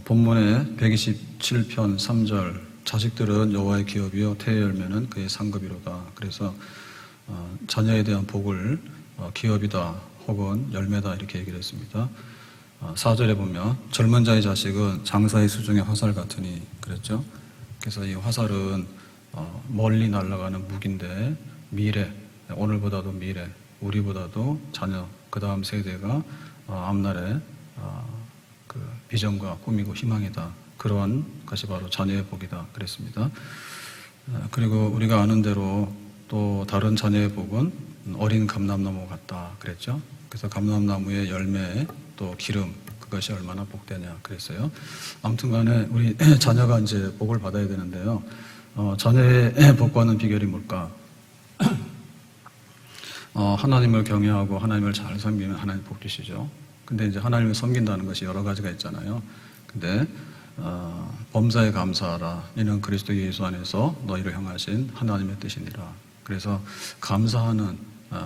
본문의 127편 3절 자식들은 여호와의 기업이요 태의 열매는 그의 상급이로다. 그래서 자녀에 대한 복을 기업이다 혹은 열매다 이렇게 얘기를 했습니다. 4절에 보면 젊은 자의 자식은 장사의 수중의 화살 같으니 그랬죠. 그래서 이 화살은 멀리 날아가는 무기인데 미래, 오늘보다도 미래, 우리보다도 자녀, 그 다음 세대가 앞날에 그 비전과 꿈이고 희망이다. 그러한 것이 바로 자녀의 복이다 그랬습니다. 그리고 우리가 아는 대로 또 다른 자녀의 복은 어린 감람나무 같다 그랬죠. 그래서 감람나무의 열매 또 기름 그것이 얼마나 복되냐 그랬어요. 아무튼 간에 우리 자녀가 이제 복을 받아야 되는데요. 자녀의 복받는 비결이 뭘까? 하나님을 경외하고 하나님을 잘 섬기면 하나님 복 주시죠. 근데 이제 하나님을 섬긴다는 것이 여러 가지가 있잖아요. 근데 범사에 감사하라. 이는 그리스도 예수 안에서 너희를 향하신 하나님의 뜻이니라. 그래서 감사하는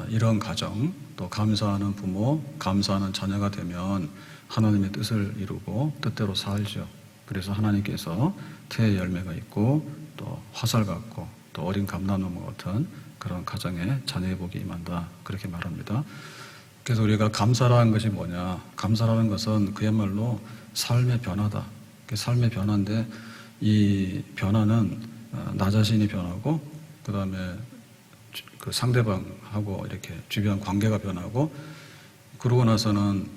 이런 가정, 또 감사하는 부모, 감사하는 자녀가 되면 하나님의 뜻을 이루고 뜻대로 살죠. 그래서 하나님께서 태의 열매가 있고 또 화살 같고 또 어린 감람나무 같은 그런 가정에 자녀의 복이 임한다. 그렇게 말합니다. 그래서 우리가 감사라는 것이 뭐냐? 감사라는 것은 그야말로 삶의 변화다. 삶의 변화인데 이 변화는 나 자신이 변하고 그 다음에 그 상대방하고 이렇게 주변 관계가 변하고 그러고 나서는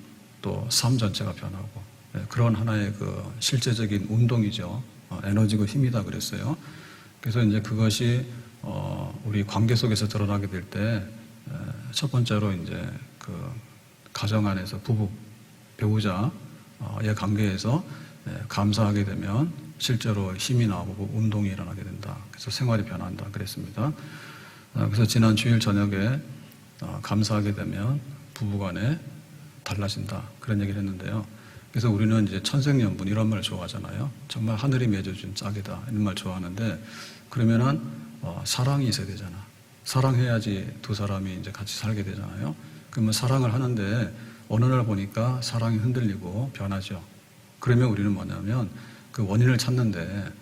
또 삶 전체가 변하고 그런 하나의 그 실제적인 운동이죠. 에너지고 힘이다 그랬어요. 그래서 이제 그것이 우리 관계 속에서 드러나게 될 때 첫 번째로 이제 그 가정 안에서 부부, 배우자의 관계에서 감사하게 되면 실제로 힘이 나오고 운동이 일어나게 된다. 그래서 생활이 변한다 그랬습니다. 그래서 지난 주일 저녁에 감사하게 되면 부부간에 달라진다 그런 얘기를 했는데요. 그래서 우리는 이제 천생연분 이런 말 좋아하잖아요. 정말 하늘이 맺어준 짝이다 이런 말 좋아하는데 그러면은 사랑이 있어야 되잖아. 사랑해야지 두 사람이 이제 같이 살게 되잖아요. 그러면 사랑을 하는데 어느 날 보니까 사랑이 흔들리고 변하죠. 그러면 우리는 뭐냐면 그 원인을 찾는데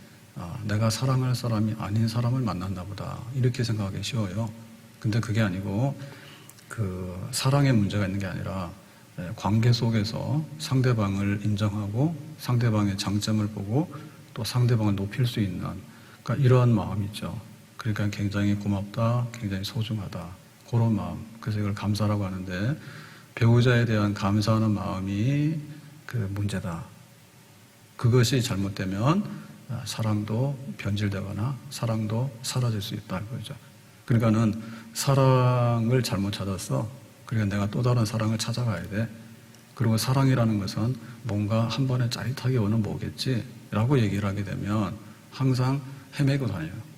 내가 사랑할 사람이 아닌 사람을 만났나 보다 이렇게 생각하기 쉬워요. 근데 그게 아니고 그 사랑의 문제가 있는 게 아니라 관계 속에서 상대방을 인정하고 상대방의 장점을 보고 또 상대방을 높일 수 있는 그러니까 이러한 마음이 있죠. 그러니까 굉장히 고맙다, 굉장히 소중하다 그런 마음. 그래서 이걸 감사라고 하는데 배우자에 대한 감사하는 마음이 그 문제다. 그것이 잘못되면 사랑도 변질되거나 사랑도 사라질 수 있다 이거죠. 그러니까는 사랑을 잘못 찾았어. 그러니까 내가 또 다른 사랑을 찾아가야 돼. 그리고 사랑이라는 것은 뭔가 한 번에 짜릿하게 오는 뭐겠지? 라고 얘기를 하게 되면 항상 헤매고 다녀요.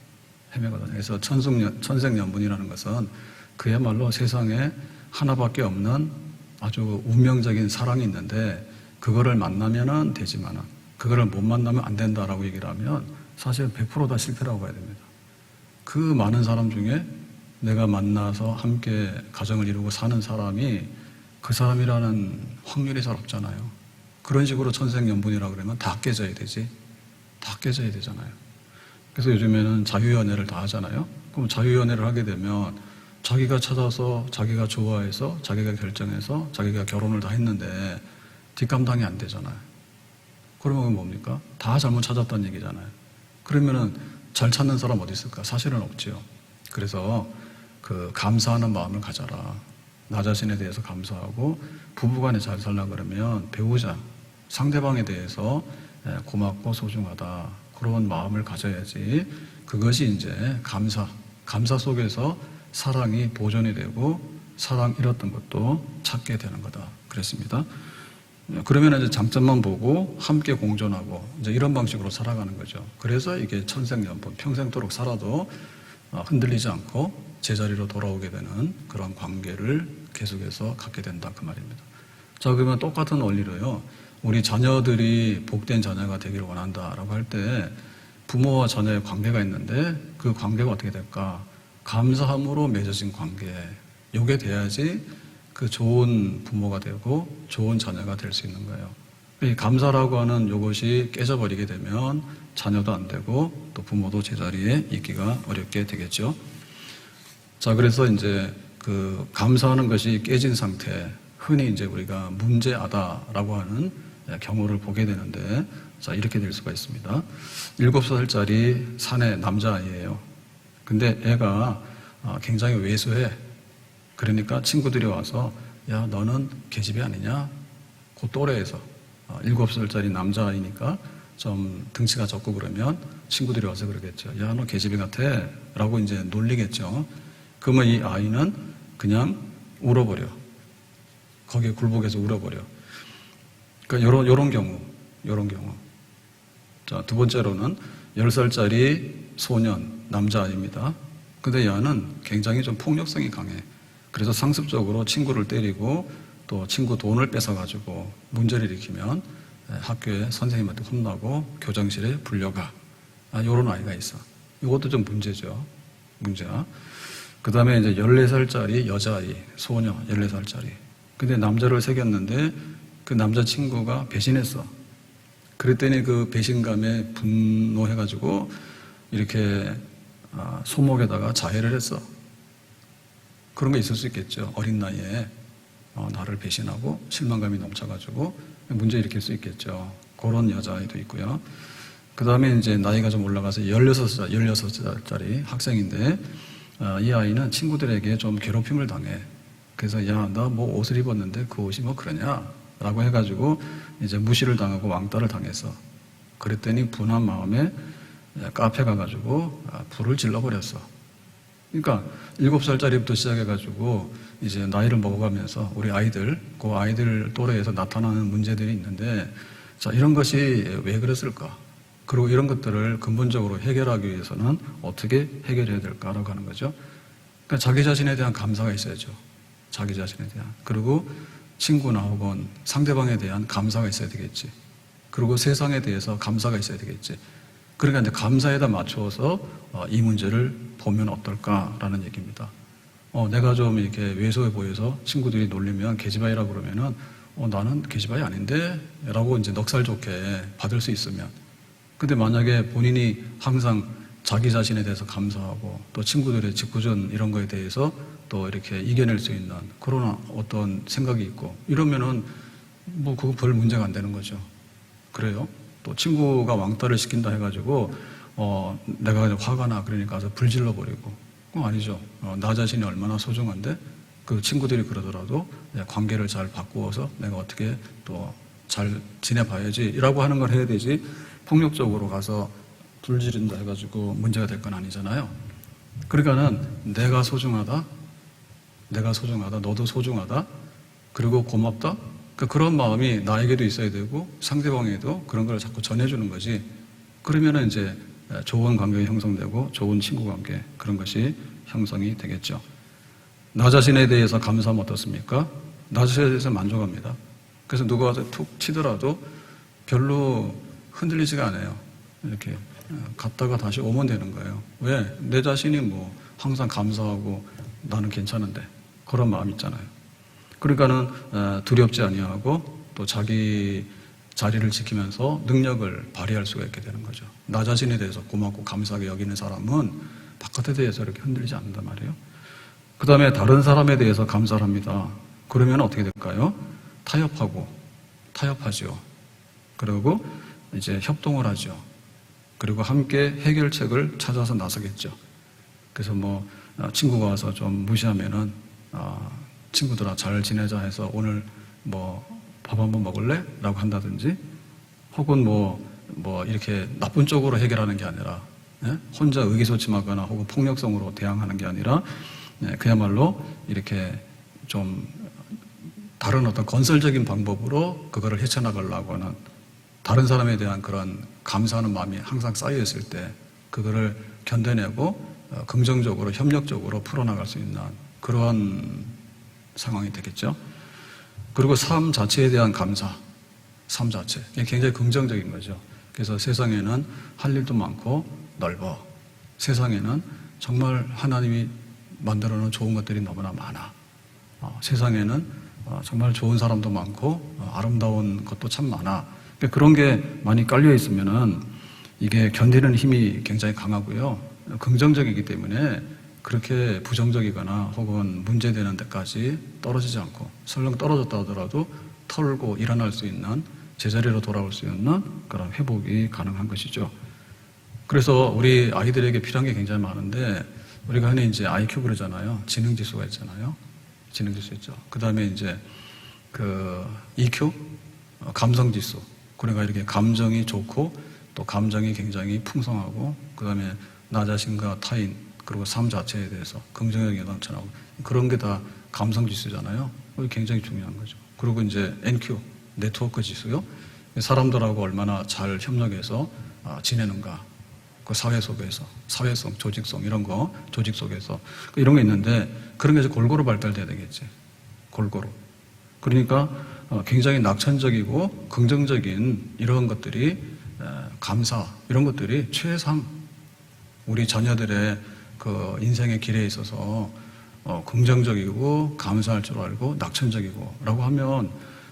그래서 천생연분이라는 것은 그야말로 세상에 하나밖에 없는 아주 운명적인 사랑이 있는데 그거를 만나면은 되지만은 그거를 못 만나면 안 된다라고 얘기를 하면 사실 100% 다 실패라고 봐야 됩니다. 그 많은 사람 중에 내가 만나서 함께 가정을 이루고 사는 사람이 그 사람이라는 확률이 잘 없잖아요. 그런 식으로 천생연분이라고 그러면 다 깨져야 되지. 다 깨져야 되잖아요. 그래서 요즘에는 자유연애를 다 하잖아요. 그럼 자유연애를 하게 되면 자기가 찾아서 자기가 좋아해서 자기가 결정해서 자기가 결혼을 다 했는데 뒷감당이 안 되잖아요. 그러면 그건 뭡니까? 다 잘못 찾았다는 얘기잖아요. 그러면은 잘 찾는 사람 어디 있을까? 사실은 없지요. 그래서 그 감사하는 마음을 가져라. 나 자신에 대해서 감사하고 부부간에 잘 살려고 그러면 배우자, 상대방에 대해서 고맙고 소중하다. 그런 마음을 가져야지. 그것이 이제 감사 속에서 사랑이 보존이 되고 사랑 잃었던 것도 찾게 되는 거다. 그랬습니다. 그러면 이제 장점만 보고 함께 공존하고 이제 이런 방식으로 살아가는 거죠. 그래서 이게 천생연분, 평생도록 살아도 흔들리지 않고 제자리로 돌아오게 되는 그런 관계를 계속해서 갖게 된다. 그 말입니다. 자, 그러면 똑같은 원리로요. 우리 자녀들이 복된 자녀가 되기를 원한다라고 할 때 부모와 자녀의 관계가 있는데 그 관계가 어떻게 될까? 감사함으로 맺어진 관계. 요게 돼야지 그 좋은 부모가 되고 좋은 자녀가 될 수 있는 거예요. 이 감사라고 하는 요것이 깨져버리게 되면 자녀도 안 되고 또 부모도 제자리에 있기가 어렵게 되겠죠. 자, 그래서 이제 그 감사하는 것이 깨진 상태, 흔히 이제 우리가 문제아다라고 하는 경우를 보게 되는데, 자, 이렇게 될 수가 있습니다. 7살짜리 사내 남자아이예요. 근데 애가 굉장히 왜소해. 그러니까 친구들이 와서, 야, 너는 계집애 아니냐? 그 또래에서 7살짜리 남자아이니까 좀 등치가 적고 그러면 친구들이 와서 그러겠죠. 야, 너 계집애 같아. 라고 이제 놀리겠죠. 그러면 이 아이는 그냥 울어버려. 거기에 굴복해서 울어버려. 그러니까 요런 경우. 자, 두 번째로는 10살짜리 소년, 남자아이입니다. 근데 얘는 굉장히 좀 폭력성이 강해. 그래서 상습적으로 친구를 때리고 또 친구 돈을 뺏어가지고 문제를 일으키면 학교에 선생님한테 혼나고 교장실에 불려가. 요런 아이가 있어. 이것도 좀 문제죠. 문제야. 그 다음에 이제 14살짜리 여자아이, 소녀, 14살짜리. 근데 남자를 사귀었는데 그 남자친구가 배신했어. 그랬더니 그 배신감에 분노해가지고 이렇게 소목에다가 자해를 했어. 그런 거 있을 수 있겠죠. 어린 나이에 나를 배신하고 실망감이 넘쳐가지고 문제 일으킬 수 있겠죠. 그런 여자아이도 있고요. 그 다음에 이제 나이가 좀 올라가서 16살짜리 학생인데 이 아이는 친구들에게 좀 괴롭힘을 당해. 그래서 야, 나 뭐 옷을 입었는데 그 옷이 뭐 그러냐? 라고 해가지고 이제 무시를 당하고 왕따를 당했어. 그랬더니 분한 마음에 카페 가가지고 불을 질러버렸어. 그러니까 7살짜리부터 시작해가지고 이제 나이를 먹어가면서 우리 아이들, 그 아이들 또래에서 나타나는 문제들이 있는데, 자, 이런 것이 왜 그랬을까? 그리고 이런 것들을 근본적으로 해결하기 위해서는 어떻게 해결해야 될까라고 하는 거죠. 그러니까 자기 자신에 대한 감사가 있어야죠. 자기 자신에 대한. 그리고 친구나 혹은 상대방에 대한 감사가 있어야 되겠지. 그리고 세상에 대해서 감사가 있어야 되겠지. 그러니까 이제 감사에다 맞춰서 이 문제를 보면 어떨까라는 얘기입니다. 내가 좀 이렇게 왜소해 보여서 친구들이 놀리면 계집아이라고 그러면은 나는 계집아이 아닌데? 라고 이제 넉살 좋게 받을 수 있으면. 근데 만약에 본인이 항상 자기 자신에 대해서 감사하고 또 친구들의 짓궂은 이런 거에 대해서 또 이렇게 이겨낼 수 있는 그런 어떤 생각이 있고 이러면은 뭐 그거 별 문제가 안 되는 거죠. 그래요? 또 친구가 왕따를 시킨다 해가지고 내가 화가 나 그러니까 가서 불질러 버리고 그건 아니죠. 나 자신이 얼마나 소중한데 그 친구들이 그러더라도 관계를 잘 바꾸어서 내가 어떻게 또 잘 지내봐야지 라고 하는 걸 해야 되지 폭력적으로 가서 불지른다 해가지고 문제가 될 건 아니잖아요. 그러니까는 내가 소중하다, 너도 소중하다, 그리고 고맙다. 그러니까 그런 마음이 나에게도 있어야 되고 상대방에도 그런 걸 자꾸 전해주는 거지. 그러면은 이제 좋은 관계가 형성되고 좋은 친구 관계 그런 것이 형성이 되겠죠. 나 자신에 대해서 감사하면 어떻습니까? 나 자신에 대해서 만족합니다. 그래서 누가 와서 툭 치더라도 별로 흔들리지가 않아요. 이렇게 갔다가 다시 오면 되는 거예요. 왜? 내 자신이 뭐 항상 감사하고 나는 괜찮은데 그런 마음 있잖아요. 그러니까는 두렵지 아니하고 또 자기 자리를 지키면서 능력을 발휘할 수가 있게 되는 거죠. 나 자신에 대해서 고맙고 감사하게 여기는 사람은 바깥에 대해서 이렇게 흔들리지 않는단 말이에요. 그 다음에 다른 사람에 대해서 감사를 합니다. 그러면 어떻게 될까요? 타협하죠. 그리고 이제 협동을 하죠. 그리고 함께 해결책을 찾아서 나서겠죠. 그래서 뭐 친구가 와서 좀 무시하면은 친구들아 잘 지내자 해서 오늘 뭐 밥 한번 먹을래? 라고 한다든지 혹은 뭐 이렇게 나쁜 쪽으로 해결하는 게 아니라 혼자 의기소침하거나 혹은 폭력성으로 대항하는 게 아니라 그야말로 이렇게 좀 다른 어떤 건설적인 방법으로 그거를 헤쳐나가려고 하는 다른 사람에 대한 그런 감사하는 마음이 항상 쌓여있을 때 그거를 견뎌내고 긍정적으로 협력적으로 풀어나갈 수 있는 그러한 상황이 되겠죠. 그리고 삶 자체에 대한 감사, 삶 자체 이게 굉장히 긍정적인 거죠. 그래서 세상에는 할 일도 많고 넓어. 세상에는 정말 하나님이 만들어 놓은 좋은 것들이 너무나 많아. 세상에는 정말 좋은 사람도 많고 아름다운 것도 참 많아. 그런 게 많이 깔려 있으면은 이게 견디는 힘이 굉장히 강하고요. 긍정적이기 때문에 그렇게 부정적이거나 혹은 문제되는 데까지 떨어지지 않고 설령 떨어졌다 하더라도 털고 일어날 수 있는 제자리로 돌아올 수 있는 그런 회복이 가능한 것이죠. 그래서 우리 아이들에게 필요한 게 굉장히 많은데 우리가 흔히 이제 IQ 그러잖아요. 지능지수가 있잖아요. 지능지수 있죠. 그 다음에 이제 그 EQ, 감성지수. 그러니까 이렇게 감정이 좋고 또 감정이 굉장히 풍성하고 그 다음에 나 자신과 타인 그리고 삶 자체에 대해서 긍정적인 넘쳐나고 그런 게 다 감성지수잖아요. 그게 굉장히 중요한 거죠. 그리고 이제 NQ, 네트워크 지수요. 사람들하고 얼마나 잘 협력해서 지내는가. 그 사회 속에서, 사회성, 조직성, 이런 거, 조직 속에서. 이런 게 있는데, 그런 게 이제 골고루 발달돼야 되겠지. 골고루. 그러니까 굉장히 낙천적이고 긍정적인 이런 것들이, 감사, 이런 것들이 최상, 우리 자녀들의 그 인생의 길에 있어서 긍정적이고 감사할 줄 알고 낙천적이고 라고 하면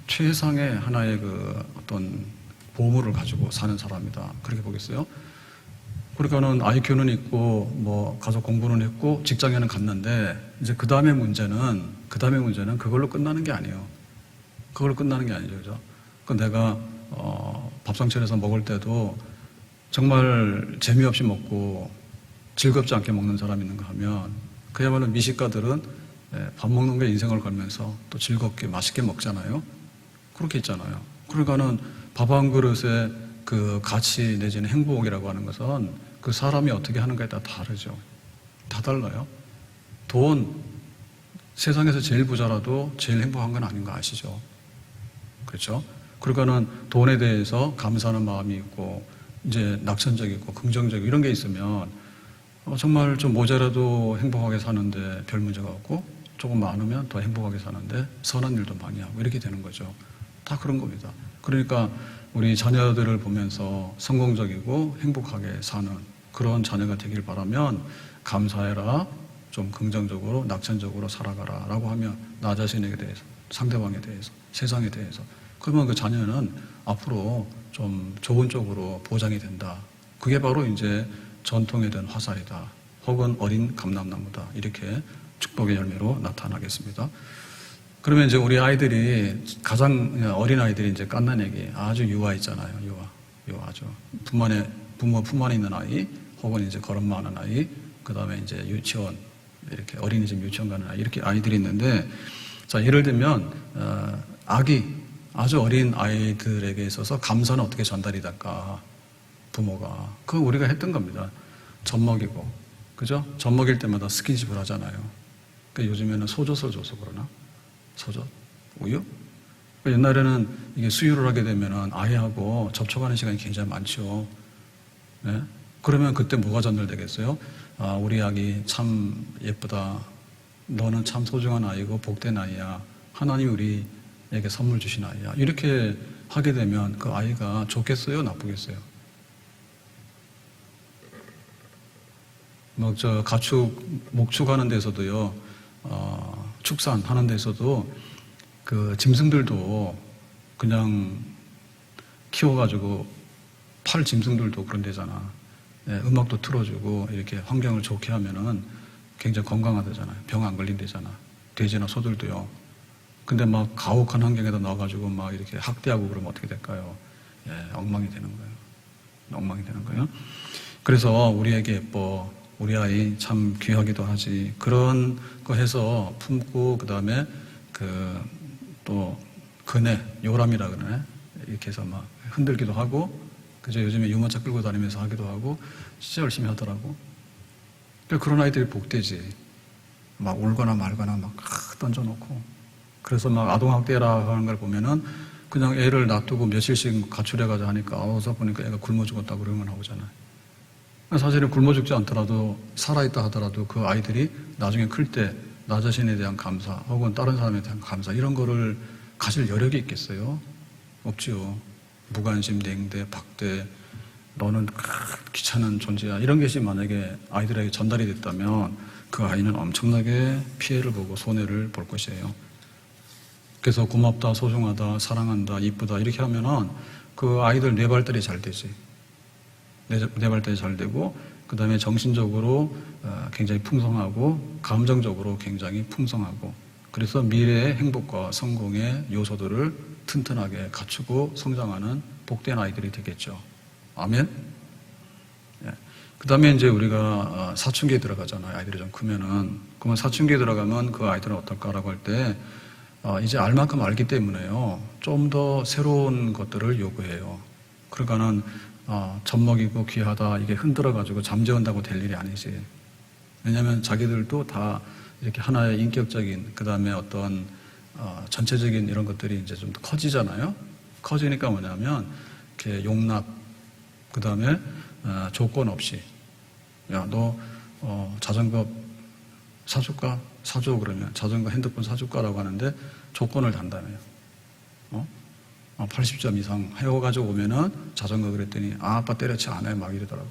최상의 하나의 그 어떤 보물을 가지고 사는 사람이다. 그렇게 보겠어요. 그러니까는 IQ는 있고 뭐 가족 공부는 했고 직장에는 갔는데 이제 그 다음에 문제는 그걸로 끝나는 게 아니에요. 그걸로 끝나는 게 아니죠, 그죠? 그 내가 밥상 차려서 먹을 때도 정말 재미없이 먹고 즐겁지 않게 먹는 사람이 있는가 하면 그야말로 미식가들은 밥 먹는 게 인생을 걸면서 또 즐겁게 맛있게 먹잖아요. 그렇게 있잖아요. 그러니까는 밥 한 그릇에 그 가치 내지는 행복이라고 하는 것은 그 사람이 어떻게 하는가에 따라 다르죠. 다 달라요. 돈, 세상에서 제일 부자라도 제일 행복한 건 아닌 거 아시죠? 그렇죠? 그러니까는 돈에 대해서 감사하는 마음이 있고 이제 낙천적이고 긍정적이고 이런 게 있으면 정말 좀 모자라도 행복하게 사는데 별 문제가 없고 조금 많으면 더 행복하게 사는데 선한 일도 많이 하고 이렇게 되는 거죠. 다 그런 겁니다. 그러니까 우리 자녀들을 보면서 성공적이고 행복하게 사는 그런 자녀가 되길 바라면 감사해라, 좀 긍정적으로 낙천적으로 살아가라 라고 하면 나 자신에게 대해서, 상대방에 대해서, 세상에 대해서 그러면 그 자녀는 앞으로 좀 좋은 쪽으로 보장이 된다. 그게 바로 이제 전통에 대한 화살이다. 혹은 어린 감람나무다. 이렇게 축복의 열매로 나타나겠습니다. 그러면 이제 우리 아이들이 가장 어린 아이들이 이제 깐난 얘기 아주 유아 있잖아요. 유아 아주 부모 품 안에 있는 아이 혹은 이제 걸음마 하는 아이 그 다음에 이제 유치원 이렇게 어린이집 유치원 가는 아이 이렇게 아이들이 있는데 자 예를 들면 아주 어린 아이들에게 있어서 감사는 어떻게 전달이 될까 부모가 그거 우리가 했던 겁니다. 젖 먹이고 그죠? 젖 먹일 때마다 스킨십을 하잖아요. 그러니까 요즘에는 소젖을 줘서 그러나 소젖, 우유? 옛날에는 이게 수유를 하게 되면 아이하고 접촉하는 시간이 굉장히 많죠. 네? 그러면 그때 뭐가 전달되겠어요? 아, 우리 아기 참 예쁘다. 너는 참 소중한 아이고 복된 아이야. 하나님이 우리에게 선물 주신 아이야. 이렇게 하게 되면 그 아이가 좋겠어요? 나쁘겠어요? 목축하는 데서도요, 축산하는 데서도 그 짐승들도 그냥 키워가지고 팔 짐승들도 그런 데잖아. 음악도 틀어주고 이렇게 환경을 좋게 하면은 굉장히 건강하다잖아요. 병 안 걸린대잖아. 돼지나 소들도요. 근데 막 가혹한 환경에다 넣어가지고 막 이렇게 학대하고 그러면 어떻게 될까요? 엉망이 되는 거예요. 엉망이 되는 거예요. 그래서 우리에게 예뻐. 우리 아이 참 귀하기도 하지. 그런 거 해서 품고, 그 다음에 또 그네, 요람이라 그러네. 이렇게 해서 막 흔들기도 하고, 그죠? 요즘에 유모차 끌고 다니면서 하기도 하고, 진짜 열심히 하더라고. 그런 아이들이 복되지. 막 울거나 말거나 막 던져놓고. 그래서 막 아동학대라 하는 걸 보면은 그냥 애를 놔두고 며칠씩 가출해가지고 하니까, 어서 보니까 애가 굶어 죽었다고 그러면 나오잖아요. 사실은 굶어 죽지 않더라도 살아있다 하더라도 그 아이들이 나중에 클 때 나 자신에 대한 감사 혹은 다른 사람에 대한 감사 이런 거를 가질 여력이 있겠어요? 없지요. 무관심, 냉대, 박대 너는 귀찮은 존재야 이런 것이 만약에 아이들에게 전달이 됐다면 그 아이는 엄청나게 피해를 보고 손해를 볼 것이에요. 그래서 고맙다, 소중하다, 사랑한다, 이쁘다 이렇게 하면은 그 아이들 뇌발달이 잘 되지. 뇌발달이 잘 되고 그 다음에 정신적으로 굉장히 풍성하고 감정적으로 굉장히 풍성하고 그래서 미래의 행복과 성공의 요소들을 튼튼하게 갖추고 성장하는 복된 아이들이 되겠죠. 아멘? 예. 그 다음에 이제 우리가 사춘기에 들어가잖아요. 아이들이 좀 크면은. 그러면 사춘기에 들어가면 그 아이들은 어떨까라고 할 때 이제 알 만큼 알기 때문에요. 좀 더 새로운 것들을 요구해요. 그러니까는 젖먹이고 귀하다 이게 흔들어가지고 잠재운다고 될 일이 아니지. 왜냐하면 자기들도 다 이렇게 하나의 인격적인 그 다음에 어떤 전체적인 이런 것들이 이제 좀 더 커지잖아요. 커지니까 뭐냐면 이렇게 용납 그 다음에 조건 없이 야 너 자전거 사줄까? 사줘 그러면 자전거 핸드폰 사줄까라고 하는데 조건을 단다며요. 80점 이상 해가지고 오면은 자전거 그랬더니 아빠 때려치 안 해 막 이러더라고.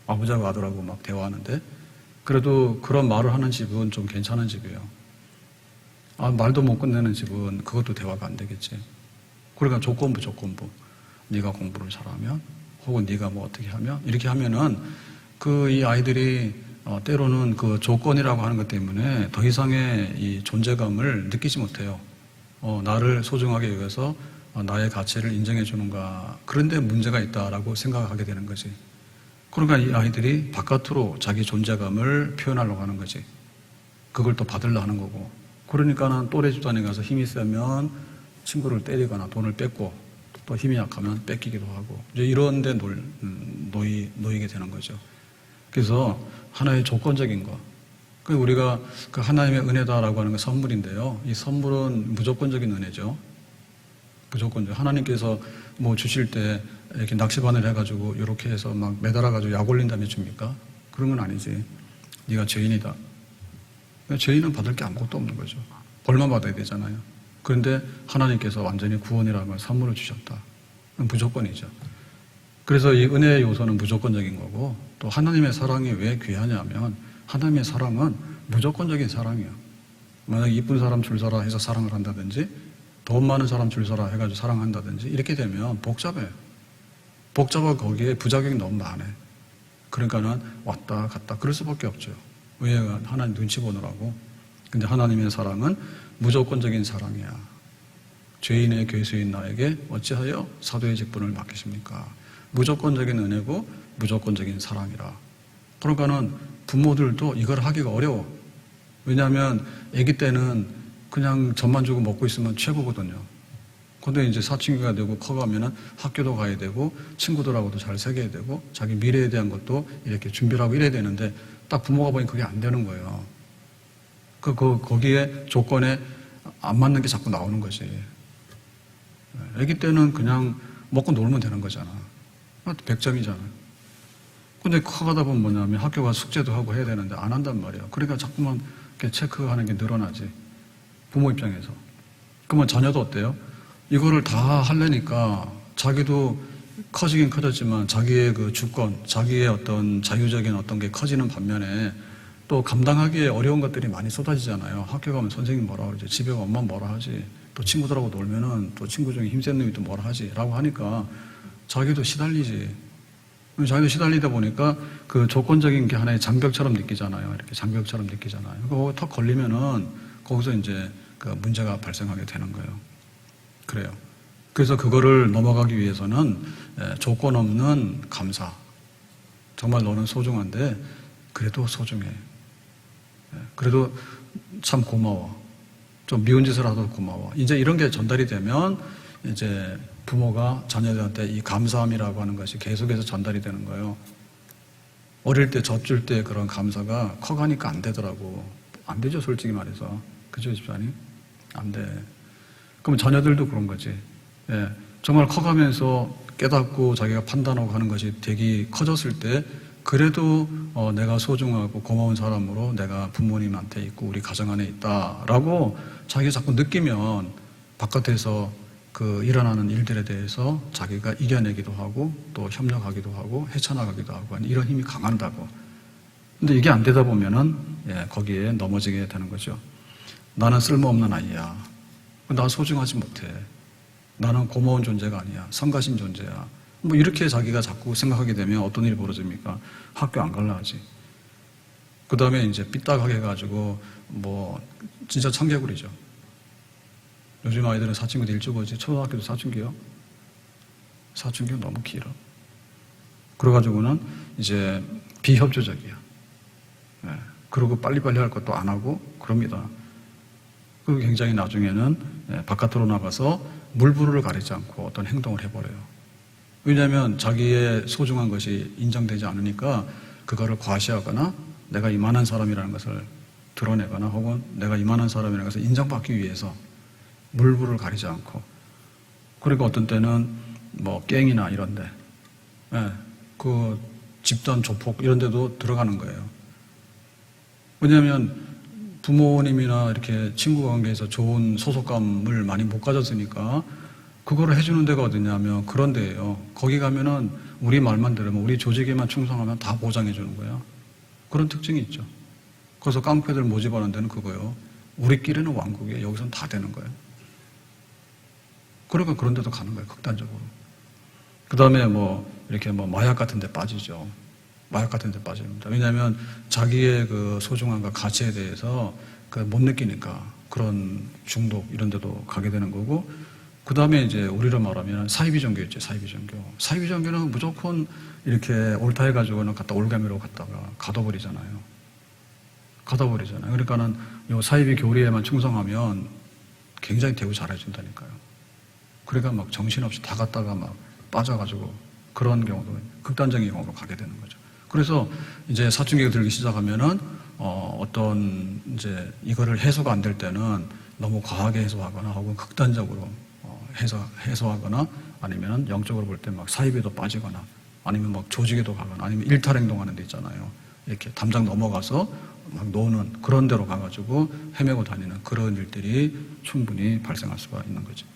아버지하고 아들하고 막 대화하는데 그래도 그런 말을 하는 집은 좀 괜찮은 집이에요. 말도 못 끝내는 집은 그것도 대화가 안 되겠지. 그러니까 조건부. 네가 공부를 잘하면 혹은 네가 뭐 어떻게 하면 이렇게 하면은 이 아이들이 때로는 그 조건이라고 하는 것 때문에 더 이상의 이 존재감을 느끼지 못해요. 나를 소중하게 여겨서 나의 가치를 인정해 주는가. 그런데 문제가 있다라고 생각하게 되는 거지. 그러니까 이 아이들이 바깥으로 자기 존재감을 표현하려고 하는 거지. 그걸 또 받으려 하는 거고. 그러니까는 또래 집단에 가서 힘이 세면 친구를 때리거나 돈을 뺏고 또 힘이 약하면 뺏기기도 하고 이제 이런 데 놓이게 되는 거죠. 그래서 하나의 조건적인 거. 우리가 그 하나님의 은혜다라고 하는 건 선물인데요. 이 선물은 무조건적인 은혜죠. 무조건적. 하나님께서 뭐 주실 때 이렇게 낚시바늘 해가지고 이렇게 해서 막 매달아가지고 약 올린 다음에 줍니까? 그런 건 아니지. 네가 죄인이다. 죄인은 받을 게 아무것도 없는 거죠. 벌만 받아야 되잖아요. 그런데 하나님께서 완전히 구원이라는 걸 선물을 주셨다. 무조건이죠. 그래서 이 은혜의 요소는 무조건적인 거고 또 하나님의 사랑이 왜 귀하냐면 하나님의 사랑은 무조건적인 사랑이에요. 만약에 이쁜 사람 줄 서라 해서 사랑을 한다든지 돈 많은 사람 줄 서라 해가지고 사랑한다든지 이렇게 되면 복잡해요. 복잡하고 거기에 부작용이 너무 많아요. 그러니까는 왔다 갔다 그럴 수밖에 없죠. 왜? 하나님 눈치 보느라고. 근데 하나님의 사랑은 무조건적인 사랑이야. 죄인의 괴수인 나에게 어찌하여 사도의 직분을 맡기십니까? 무조건적인 은혜고 무조건적인 사랑이라. 그러니까는 부모들도 이걸 하기가 어려워. 왜냐하면 아기 때는 그냥 젖만 주고 먹고 있으면 최고거든요. 근데 이제 사춘기가 되고 커가면은 학교도 가야 되고 친구들하고도 잘 사귀어야 되고 자기 미래에 대한 것도 이렇게 준비를 하고 이래야 되는데 딱 부모가 보니 그게 안 되는 거예요. 거기에 조건에 안 맞는 게 자꾸 나오는 거지. 아기 때는 그냥 먹고 놀면 되는 거잖아. 100점이잖아. 근데 커가다 보면 뭐냐면 학교 가서 숙제도 하고 해야 되는데 안 한단 말이야. 그러니까 자꾸만 이렇게 체크하는 게 늘어나지. 부모 입장에서. 그러면 자녀도 어때요? 이거를 다 하려니까 자기도 커지긴 커졌지만 자기의 그 주권, 자기의 어떤 자유적인 어떤 게 커지는 반면에 또 감당하기에 어려운 것들이 많이 쏟아지잖아요. 학교 가면 선생님 뭐라 그러지? 집에 가면 엄마 뭐라 하지? 또 친구들하고 놀면은 또 친구 중에 힘센 놈이 또 뭐라 하지? 라고 하니까 자기도 시달리지. 자기도 시달리다 보니까 그 조건적인 게 하나의 장벽처럼 느끼잖아요. 이렇게 장벽처럼 느끼잖아요. 그거 턱 걸리면은 거기서 이제 그 문제가 발생하게 되는 거예요. 그래요. 그래서 그거를 넘어가기 위해서는 조건 없는 감사. 정말 너는 소중한데 그래도 소중해. 그래도 참 고마워. 좀 미운 짓을 하도 고마워. 이제 이런 게 전달이 되면 이제 부모가 자녀들한테 이 감사함이라고 하는 것이 계속해서 전달이 되는 거예요. 어릴 때 젖줄 때 그런 감사가 커가니까 안 되더라고. 안 되죠, 솔직히 말해서. 그죠, 집사님? 안 돼. 그럼 자녀들도 그런 거지. 예, 정말 커가면서 깨닫고 자기가 판단하고 하는 것이 되게 커졌을 때 그래도 내가 소중하고 고마운 사람으로 내가 부모님한테 있고 우리 가정 안에 있다라고 자기가 자꾸 느끼면 바깥에서 그 일어나는 일들에 대해서 자기가 이겨내기도 하고 또 협력하기도 하고 헤쳐나가기도 하고 이런 힘이 강한다고. 근데 이게 안 되다 보면은 거기에 넘어지게 되는 거죠. 나는 쓸모없는 아이야. 나 소중하지 못해. 나는 고마운 존재가 아니야. 성가신 존재야. 뭐 이렇게 자기가 자꾸 생각하게 되면 어떤 일이 벌어집니까? 학교 안 갈라 하지. 그 다음에 이제 삐딱하게 해가지고 뭐 진짜 청개구리죠. 요즘 아이들은 사춘기도 일찍 오지. 초등학교도 사춘기요. 사춘기가 너무 길어. 그래가지고는 이제 비협조적이야. 네. 그리고 빨리빨리 할 것도 안 하고 그럽니다. 그리고 굉장히 나중에는 바깥으로 나가서 물불을 가리지 않고 어떤 행동을 해버려요. 왜냐하면 자기의 소중한 것이 인정되지 않으니까 그거를 과시하거나 내가 이만한 사람이라는 것을 드러내거나 혹은 내가 이만한 사람이라는 것을 인정받기 위해서 물불을 가리지 않고, 그리고 어떤 때는 뭐 갱이나 이런데 그 집단 조폭 이런 데도 들어가는 거예요. 왜냐하면 부모님이나 이렇게 친구 관계에서 좋은 소속감을 많이 못 가졌으니까 그거를 해주는 데가 어디냐면 그런 데예요. 거기 가면은 우리 말만 들으면, 우리 조직에만 충성하면 다 보장해 주는 거예요. 그런 특징이 있죠. 그래서 깡패들 모집하는 데는 그거예요. 우리끼리는 왕국이에요. 여기서는 다 되는 거예요. 그러니까 그런 데도 가는 거예요. 극단적으로. 그 다음에 뭐 이렇게 뭐 마약 같은 데 빠지죠. 마약 같은 데 빠집니다. 왜냐하면 자기의 그 소중함과 가치에 대해서 못 느끼니까 그런 중독 이런 데도 가게 되는 거고, 그 다음에 이제 우리로 말하면 사이비 종교 있죠. 사이비 종교. 사이비 종교는 무조건 이렇게 옳다 해가지고는 갖다 올가미로 갖다가 가둬버리잖아요. 가둬버리잖아요. 그러니까는 요 사이비 교리에만 충성하면 굉장히 대우 잘해준다니까요. 그러니까 막 정신없이 다 갔다가 막 빠져가지고 그런 경우도 극단적인 경우로 가게 되는 거죠. 그래서 이제 사춘기가 들기 시작하면은 어떤 이제 이거를 해소가 안 될 때는 너무 과하게 해소하거나 혹은 극단적으로 해소하거나 아니면 영적으로 볼 때 막 사이비도 빠지거나 아니면 막 조직에도 가거나 아니면 일탈 행동하는 데 있잖아요. 이렇게 담장 넘어가서 막 노는 그런 데로 가가지고 헤매고 다니는 그런 일들이 충분히 발생할 수가 있는 거죠.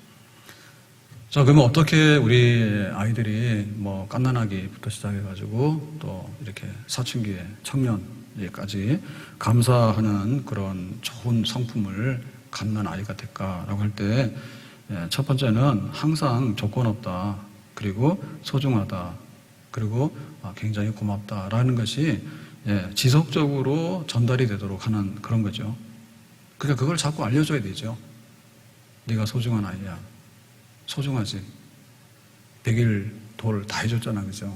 자, 그러면 어떻게 우리 아이들이 뭐 갓난아기부터 시작해가지고 또 이렇게 사춘기에 청년까지 감사하는 그런 좋은 성품을 갖는 아이가 될까라고 할 때, 첫 번째는 항상 조건 없다, 그리고 소중하다, 그리고 굉장히 고맙다라는 것이 지속적으로 전달이 되도록 하는 그런 거죠. 그러니까 그걸 자꾸 알려줘야 되죠. 네가 소중한 아이야. 소중하지. 100일 돌 다 해줬잖아, 그죠?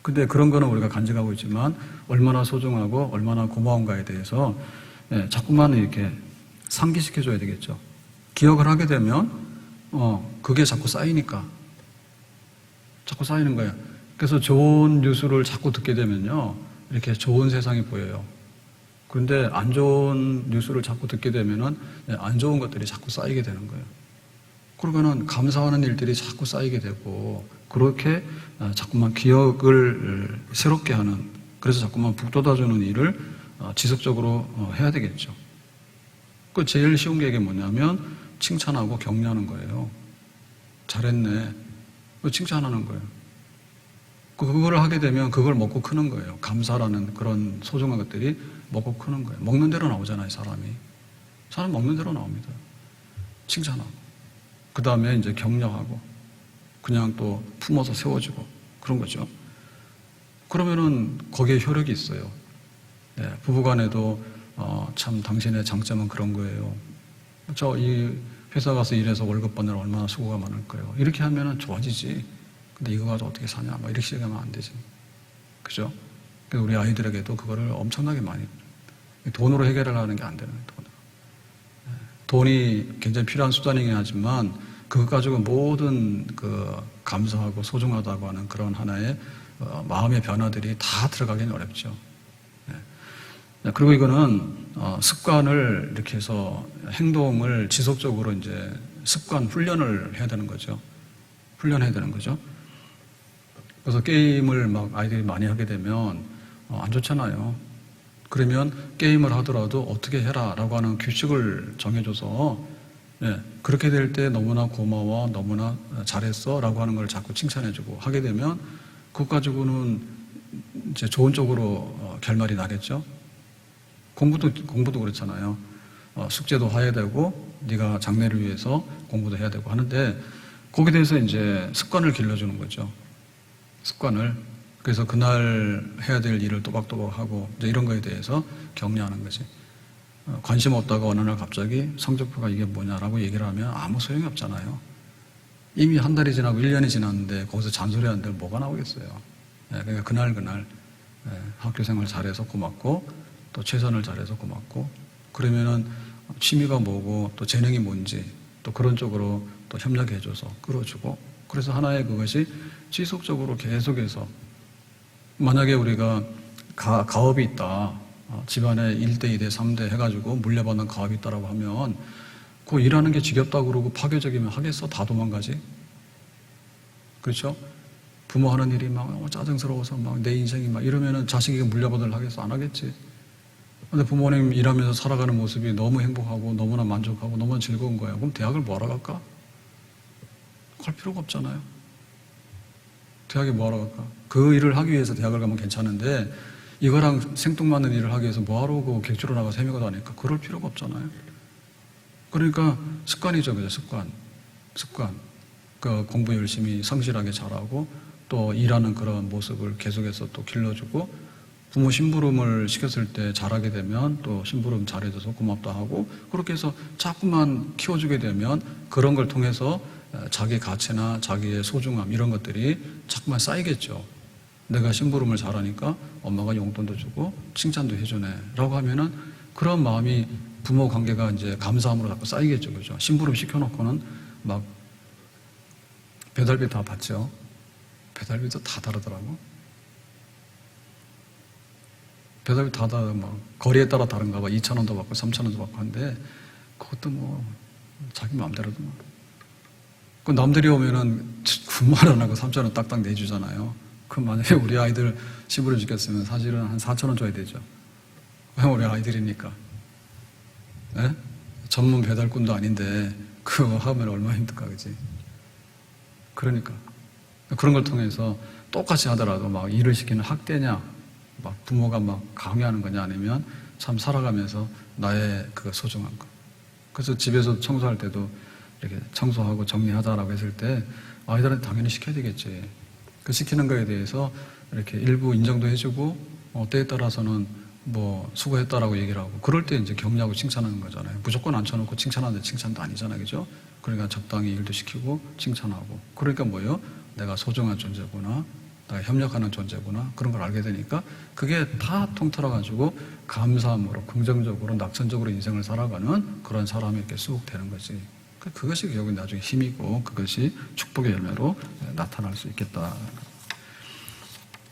근데 그런 거는 우리가 간직하고 있지만 얼마나 소중하고 얼마나 고마운가에 대해서 자꾸만 이렇게 상기시켜줘야 되겠죠. 기억을 하게 되면 그게 자꾸 쌓이니까 자꾸 쌓이는 거예요. 그래서 좋은 뉴스를 자꾸 듣게 되면요, 이렇게 좋은 세상이 보여요. 그런데 안 좋은 뉴스를 자꾸 듣게 되면은 안 좋은 것들이 자꾸 쌓이게 되는 거예요. 그러고는 감사하는 일들이 자꾸 쌓이게 되고, 그렇게 자꾸만 기억을 새롭게 하는, 그래서 자꾸만 북돋아주는 일을 지속적으로 해야 되겠죠. 그 제일 쉬운 게 이게 뭐냐면 칭찬하고 격려하는 거예요. 잘했네. 칭찬하는 거예요. 그걸 하게 되면 그걸 먹고 크는 거예요. 감사라는 그런 소중한 것들이 먹고 크는 거예요. 먹는 대로 나오잖아요, 사람이. 사람 먹는 대로 나옵니다. 칭찬하고. 그 다음에 이제 격려하고, 그냥 또 품어서 세워주고, 그런 거죠. 그러면은 거기에 효력이 있어요. 부부 간에도, 참 당신의 장점은 그런 거예요. 저 이 회사 가서 일해서 월급 받느라 얼마나 수고가 많을까요? 이렇게 하면은 좋아지지. 근데 이거 가지고 어떻게 사냐? 막 이렇게 시작하면 안 되지. 그죠? 그래서 우리 아이들에게도 그거를 엄청나게 많이, 돈으로 해결을 하는 게 안 되는 거예요. 돈이 굉장히 필요한 수단이긴 하지만 그것 가지고 모든 그 감사하고 소중하다고 하는 그런 하나의 마음의 변화들이 다 들어가기는 어렵죠. 그리고 이거는 습관을 이렇게 해서 행동을 지속적으로 이제 습관 훈련을 해야 되는 거죠. 훈련해야 되는 거죠. 그래서 게임을 막 아이들이 많이 하게 되면 안 좋잖아요. 그러면 게임을 하더라도 어떻게 해라 라고 하는 규칙을 정해줘서 그렇게 될 때 너무나 고마워, 너무나 잘했어 라고 하는 걸 자꾸 칭찬해주고 하게 되면 그것 가지고는 이제 좋은 쪽으로 결말이 나겠죠. 공부도 그렇잖아요. 숙제도 해야 되고 네가 장래를 위해서 공부도 해야 되고 하는데 거기에 대해서 이제 습관을 길러주는 거죠. 습관을. 그래서 그날 해야 될 일을 또박또박 하고 이제 이런 거에 대해서 격려하는 거지. 관심 없다가 어느 날 갑자기 성적표가 이게 뭐냐라고 얘기를 하면 아무 소용이 없잖아요. 이미 한 달이 지나고 1년이 지났는데 거기서 잔소리하는데 뭐가 나오겠어요. 그러니까 그날 학교 생활 잘해서 고맙고 또 최선을 잘해서 고맙고 그러면은 취미가 뭐고 또 재능이 뭔지 또 그런 쪽으로 또 협력해줘서 끌어주고 그래서 하나의 그것이 지속적으로 계속해서 만약에 우리가 가업이 있다 집안에 1대, 2대, 3대 해가지고 물려받는 가업이 있다라고 하면 그 일하는 게 지겹다고 그러고 파괴적이면 하겠어? 다 도망가지. 그렇죠? 부모 하는 일이 막 짜증스러워서 막 내 인생이 막 이러면은 자식에게 물려받으려 하겠어? 안 하겠지. 근데 부모님 일하면서 살아가는 모습이 너무 행복하고 너무나 만족하고 너무나 즐거운 거야. 그럼 대학을 뭐하러 갈까? 갈 필요가 없잖아요. 대학에 뭐하러 갈까? 그 일을 하기 위해서 대학을 가면 괜찮은데 이거랑 생뚱맞는 일을 하기 위해서 뭐하러 그 객주로 나가서 헤매고 다니까? 그럴 필요가 없잖아요. 그러니까 습관이죠. 그죠? 습관. 그 공부 열심히 성실하게 잘하고 또 일하는 그런 모습을 계속해서 또 길러주고 부모 심부름을 시켰을 때 잘하게 되면 또 심부름 잘해줘서 고맙다 하고 그렇게 해서 자꾸만 키워주게 되면 그런 걸 통해서 자기 가치나 자기의 소중함 이런 것들이 자꾸만 쌓이겠죠. 내가 심부름을 잘하니까 엄마가 용돈도 주고 칭찬도 해주네 라고 하면은 그런 마음이 부모 관계가 이제 감사함으로 자꾸 쌓이겠죠. 그죠? 심부름 시켜놓고는 막 배달비 다 받죠. 배달비도 다 다르더라고. 배달비 다 막 거리에 따라 다른가 봐. 2,000원도 받고 3,000원도 받고 한데 그것도 뭐 자기 마음대로도 뭐. 그 남들이 오면은 9만 원하고 3,000원 딱딱 내주잖아요. 그럼 만약에 우리 아이들 심부름 시켰으면 사실은 한 4,000원 줘야 되죠. 왜 우리 아이들이니까. 네? 전문 배달꾼도 아닌데 그거 하면 얼마나 힘들까, 그지? 그러니까 그런 걸 통해서 똑같이 하더라도 막 일을 시키는 학대냐, 막 부모가 막 강요하는 거냐 아니면 참 살아가면서 나의 그 소중한 거. 그래서 집에서 청소할 때도 이렇게 청소하고 정리하자라고 했을 때 아이들한테 당연히 시켜야 되겠지. 그 시키는 거에 대해서 이렇게 일부 인정도 해주고 때에 따라서는 뭐 수고했다라고 얘기를 하고 그럴 때 이제 격려하고 칭찬하는 거잖아요. 무조건 앉혀놓고 칭찬하는데 칭찬도 아니잖아요. 그죠? 그러니까 적당히 일도 시키고 칭찬하고 그러니까 뭐예요? 내가 소중한 존재구나. 내가 협력하는 존재구나. 그런 걸 알게 되니까 그게 다 통틀어가지고 감사함으로 긍정적으로 낙천적으로 인생을 살아가는 그런 사람이 이렇게 쑥 되는 거지. 그것이 결국 나중에 힘이고 그것이 축복의 열매로 나타날 수 있겠다.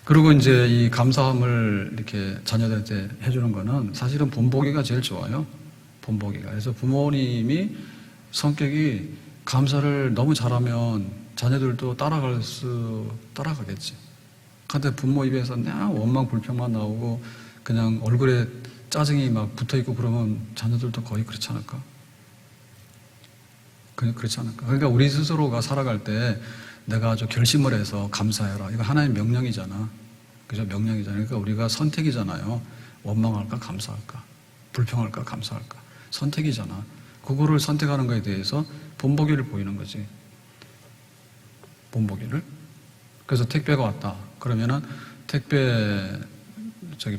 그리고 이제 이 감사함을 이렇게 자녀들한테 해주는 거는 사실은 본보기가 제일 좋아요. 본보기가. 그래서 부모님이 성격이 감사를 너무 잘하면 자녀들도 따라가겠지. 근데 부모 입에서 그냥 원망 불평만 나오고 그냥 얼굴에 짜증이 막 붙어 있고 그러면 자녀들도 거의 그렇지 않을까? 그렇지 않을까? 그러니까 우리 스스로가 살아갈 때 내가 아주 결심을 해서 감사해라. 이거 하나의 명령이잖아. 그죠? 명령이잖아. 그러니까 우리가 선택이잖아요. 원망할까? 감사할까? 불평할까? 감사할까? 선택이잖아. 그거를 선택하는 거에 대해서 본보기를 보이는 거지. 본보기를. 그래서 택배가 왔다. 그러면은 택배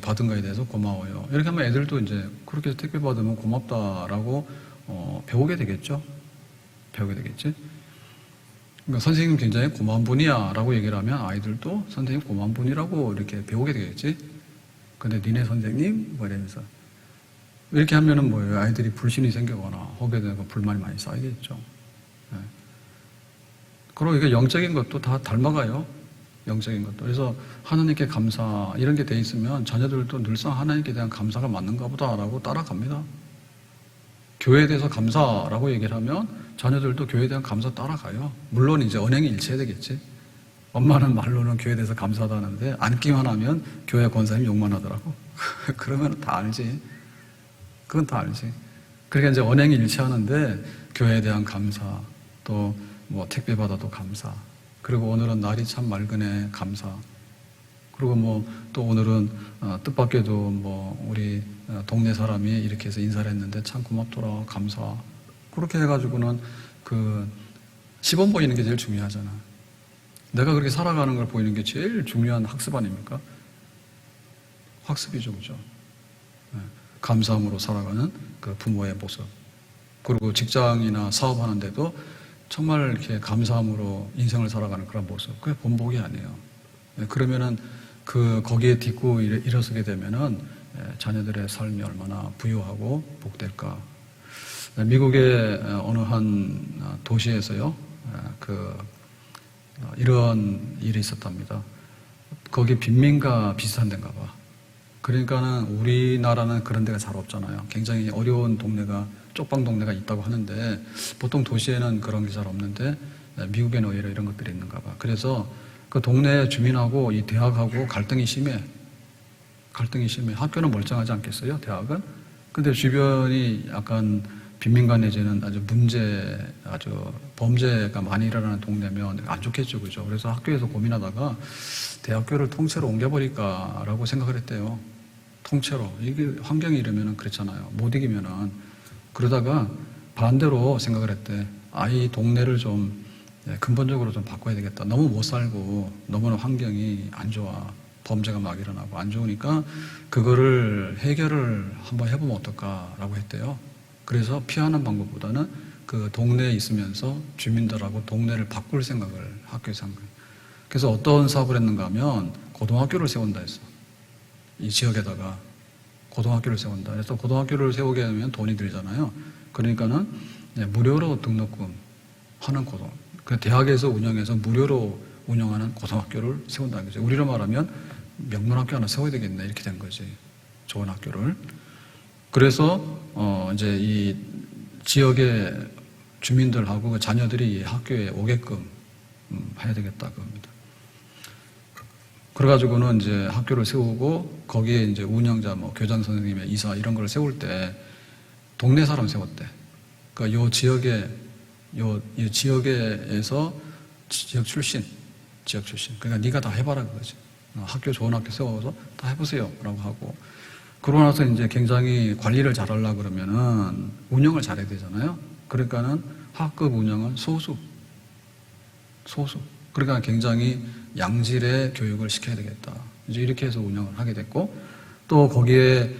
받은 거에 대해서 고마워요. 이렇게 하면 애들도 이제 그렇게 택배 받으면 고맙다라고 배우게 되겠죠. 배우게 되겠지. 그러니까 선생님 굉장히 고마운 분이야 라고 얘기를 하면 아이들도 선생님 고마운 분이라고 이렇게 배우게 되겠지. 근데 니네 선생님? 뭐 이러면서 이렇게 하면은 뭐예요? 아이들이 불신이 생기거나 혹에 대한 불만이 많이 쌓이겠죠. 네. 그리고 이게 영적인 것도 다 닮아가요. 영적인 것도. 그래서 하나님께 감사 이런 게 돼 있으면 자녀들도 늘상 하나님께 대한 감사가 맞는가 보다라고 따라갑니다. 교회에 대해서 감사라고 얘기를 하면 자녀들도 교회에 대한 감사 따라가요. 물론 이제 언행이 일치해야 되겠지. 엄마는 말로는 교회에 대해서 감사하다는데 앉기만 하면 교회 권사님 욕만 하더라고. 그러면 다 알지. 그건 다 알지. 그러니까 이제 언행이 일치하는데 교회에 대한 감사, 또 뭐 택배 받아도 감사, 그리고 오늘은 날이 참 맑으네 감사. 그리고 뭐 또 오늘은 뜻밖에도 뭐 우리 동네 사람이 이렇게 해서 인사를 했는데 참 고맙더라, 감사. 그렇게 해가지고는 그 시범 보이는 게 제일 중요하잖아. 내가 그렇게 살아가는 걸 보이는 게 제일 중요한 학습 아닙니까? 학습이죠, 그죠? 네. 감사함으로 살아가는 그 부모의 모습. 그리고 직장이나 사업하는데도 정말 이렇게 감사함으로 인생을 살아가는 그런 모습. 그게 본보기 아니에요. 네. 그러면은 거기에 딛고 일어서게 되면은 자녀들의 삶이 얼마나 부유하고 복될까. 미국의 어느 한 도시에서요, 이런 일이 있었답니다. 거기 빈민가 비슷한 데인가 봐. 그러니까는 우리나라는 그런 데가 잘 없잖아요. 굉장히 어려운 동네가, 쪽방 동네가 있다고 하는데, 보통 도시에는 그런 게 잘 없는데, 미국에는 오히려 이런 것들이 있는가 봐. 그래서 그 동네 주민하고 이 대학하고 갈등이 심해. 학교는 멀쩡하지 않겠어요? 대학은? 근데 주변이 약간 빈민가 내지는 아주 범죄가 많이 일어나는 동네면 안 좋겠죠, 그죠? 그래서 학교에서 고민하다가 대학교를 통째로 옮겨버릴까라고 생각을 했대요. 통째로. 이게 환경이 이러면은 그렇잖아요. 못 이기면은. 그러다가 반대로 생각을 했대. 이 동네를 좀 근본적으로 좀 바꿔야 되겠다. 너무 못 살고 너무나 환경이 안 좋아. 범죄가 막 일어나고 안 좋으니까 그거를 해결을 한번 해보면 어떨까라고 했대요. 그래서 피하는 방법보다는 그 동네에 있으면서 주민들하고 동네를 바꿀 생각을 학교에서 한 거예요. 그래서 어떤 사업을 했는가 하면 고등학교를 세운다 했어. 이 지역에다가 고등학교를 세운다. 그래서 고등학교를 세우게 되면 돈이 들잖아요. 그러니까는 무료로 등록금 하는 그 대학에서 운영해서 무료로 운영하는 고등학교를 세운다는 거죠. 우리로 말하면 명문학교 하나 세워야 되겠네. 이렇게 된 거지. 좋은 학교를. 그래서 이제 이 지역의 주민들하고 그 자녀들이 이 학교에 오게끔 해야 되겠다 그겁니다. 그래가지고는 이제 학교를 세우고 거기에 이제 운영자, 뭐 교장 선생님의 이사 이런 걸 세울 때 동네 사람 세웠대. 그러니까 요 지역에서 지역 출신. 그러니까 네가 다 해봐라 그거지. 좋은 학교 세워서 다 해보세요라고 하고. 그러고 나서 이제 굉장히 관리를 잘하려고 그러면은 운영을 잘해야 되잖아요. 그러니까는 학급 운영은 소수. 그러니까 굉장히 양질의 교육을 시켜야 되겠다. 이제 이렇게 해서 운영을 하게 됐고, 또 거기에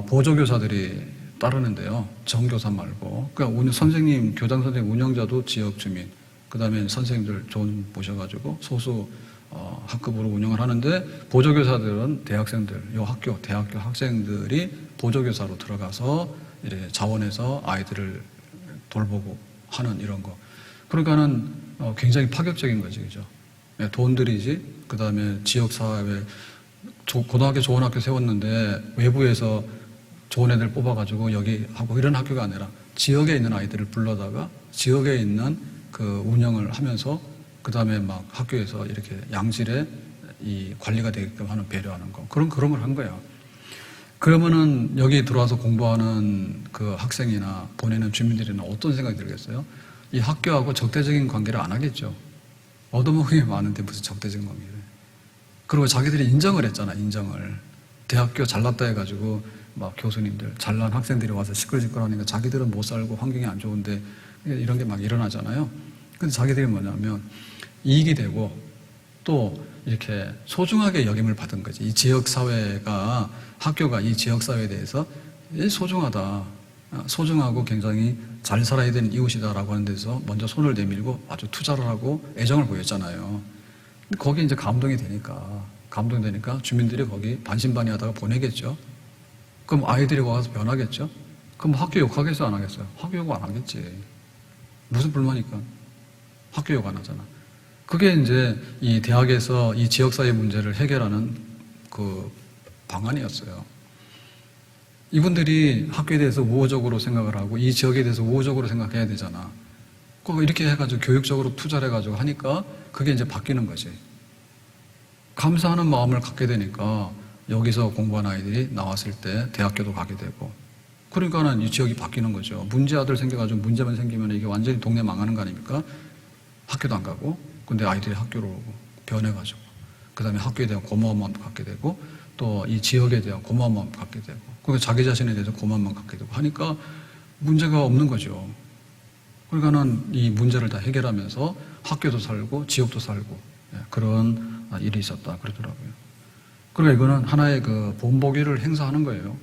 보조교사들이 따르는데요. 정교사 말고. 그러니까 선생님, 교장 선생님, 운영자도 지역 주민, 그 다음에 선생님들 좀 모셔가지고 소수 학급으로 운영을 하는데, 보조교사들은 대학생들, 대학교 학생들이 보조교사로 들어가서 이렇게 자원해서 아이들을 돌보고 하는 이런 거. 그러니까는 굉장히 파격적인 거지, 그죠? 돈 들이지, 그 다음에 지역사회, 고등학교 좋은 학교 세웠는데 외부에서 좋은 애들 뽑아가지고 여기 하고 이런 학교가 아니라 지역에 있는 아이들을 불러다가 지역에 있는 그 운영을 하면서 그 다음에 막 학교에서 이렇게 양질의 이 관리가 되게끔 하는 배려하는 거. 그런 걸 한 거야. 그러면은 여기 들어와서 공부하는 그 학생이나 보내는 주민들이나 어떤 생각이 들겠어요? 이 학교하고 적대적인 관계를 안 하겠죠. 얻어먹은 게 많은데 무슨 적대적인 관계를. 그리고 자기들이 인정을 했잖아, 인정을. 대학교 잘났다 해가지고 막 교수님들, 잘난 학생들이 와서 시끌시끌하니까 자기들은 못 살고 환경이 안 좋은데 이런 게 막 일어나잖아요. 근데 자기들이 뭐냐면 이익이 되고 또 이렇게 소중하게 여김을 받은 거지. 이 지역사회가, 학교가 이 지역사회에 대해서 소중하다. 소중하고 굉장히 잘 살아야 되는 이웃이다라고 하는 데서 먼저 손을 내밀고 아주 투자를 하고 애정을 보였잖아요. 거기 이제 감동되니까 주민들이 거기 반신반의하다가 보내겠죠. 그럼 아이들이 와서 변하겠죠. 그럼 학교 욕하겠어요, 안 하겠어요? 학교 욕 안 하겠지. 무슨 불만이니까 학교 욕 안 하잖아. 그게 이제 이 대학에서 이 지역사회 문제를 해결하는 그 방안이었어요. 이분들이 학교에 대해서 우호적으로 생각을 하고 이 지역에 대해서 우호적으로 생각해야 되잖아. 꼭 이렇게 해가지고 교육적으로 투자를 해가지고 하니까 그게 이제 바뀌는 거지. 감사하는 마음을 갖게 되니까 여기서 공부한 아이들이 나왔을 때 대학교도 가게 되고, 그러니까는 이 지역이 바뀌는 거죠. 문제 아들 생겨가지고 문제만 생기면 이게 완전히 동네 망하는 거 아닙니까? 학교도 안 가고, 근데 아이들이 학교로 오고 변해가지고. 그 다음에 학교에 대한 고마운 마음도 갖게 되고 또 이 지역에 대한 고마운 마음도 갖게 되고 그리고 자기 자신에 대해서 고마운 마음 갖게 되고 하니까 문제가 없는 거죠. 그러니까는 이 문제를 다 해결하면서 학교도 살고 지역도 살고 그런 일이 있었다 그러더라고요. 그러니까 이거는 하나의 그 본보기를 행사하는 거예요.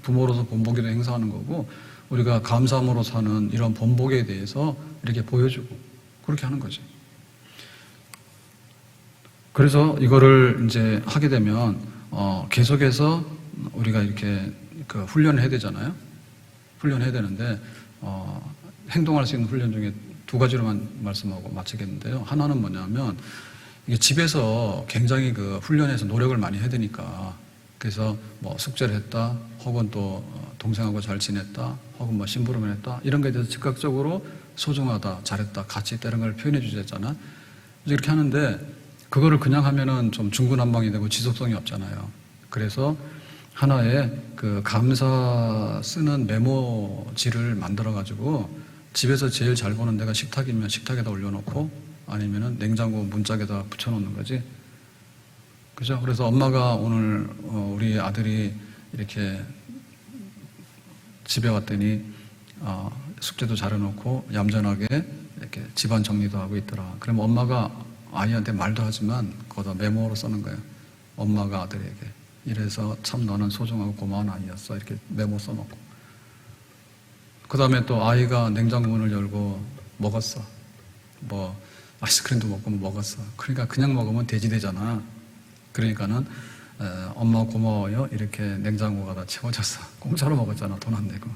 부모로서 본보기를 행사하는 거고 우리가 감사함으로 사는 이런 본보기에 대해서 이렇게 보여주고 그렇게 하는 거지. 그래서 이거를 이제 하게 되면 계속해서 우리가 이렇게 그 훈련을 해야 되잖아요. 훈련해야 되는데 행동할 수 있는 훈련 중에 두 가지로만 말씀하고 마치겠는데요. 하나는 뭐냐면 이게 집에서 굉장히 그 훈련해서 노력을 많이 해야 되니까 그래서 뭐 숙제를 했다 혹은 또 동생하고 잘 지냈다 혹은 뭐 심부름을 했다 이런 거에 대해서 즉각적으로 소중하다 잘했다 같이 있다 이런 걸 표현해 주셨잖아. 이렇게 하는데 그거를 그냥 하면은 좀 중구난방이 되고 지속성이 없잖아요. 그래서 하나의 그 감사 쓰는 메모지를 만들어 가지고 집에서 제일 잘 보는 데가 식탁이면 식탁에다 올려놓고 아니면은 냉장고 문짝에다 붙여놓는 거지. 그죠? 그래서 엄마가 오늘 우리 아들이 이렇게 집에 왔더니 숙제도 잘해놓고 얌전하게 이렇게 집안 정리도 하고 있더라. 그러면 엄마가 아이한테 말도 하지만 거기다 메모로 써는 거예요. 엄마가 아들에게 이래서 참 너는 소중하고 고마운 아이였어 이렇게 메모 써놓고 그 다음에 또 아이가 냉장고 문을 열고 먹었어. 뭐 아이스크림도 먹고 먹었어. 그러니까 그냥 먹으면 돼지 되잖아. 그러니까는 엄마 고마워요 이렇게 냉장고가 다 채워졌어. 공짜로 먹었잖아. 돈 안 내고.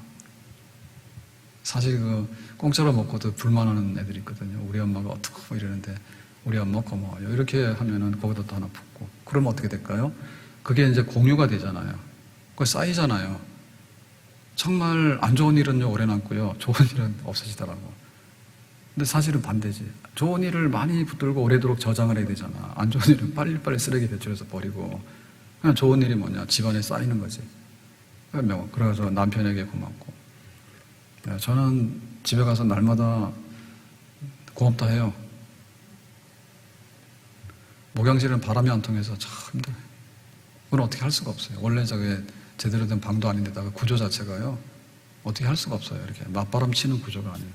사실 그 공짜로 먹고도 불만하는 애들이 있거든요. 우리 엄마가 어떡하고 이러는데 우리 엄마 고마워요 이렇게 하면은 거기다 또 하나 붙고 그러면 어떻게 될까요? 그게 이제 공유가 되잖아요. 그거 쌓이잖아요. 정말 안 좋은 일은요 오래 남고요 좋은 일은 없어지더라고. 근데 사실은 반대지. 좋은 일을 많이 붙들고 오래도록 저장을 해야 되잖아. 안 좋은 일은 빨리빨리 쓰레기 배출해서 버리고 그냥 좋은 일이 뭐냐 집안에 쌓이는 거지. 그래서 남편에게 고맙고 저는 집에 가서 날마다 고맙다 해요. 목양실은 바람이 안 통해서 참 힘들어요. 그건 어떻게 할 수가 없어요. 원래 저게 제대로 된 방도 아닌데다가 구조 자체가요 어떻게 할 수가 없어요. 이렇게 맞바람 치는 구조가 아니에요.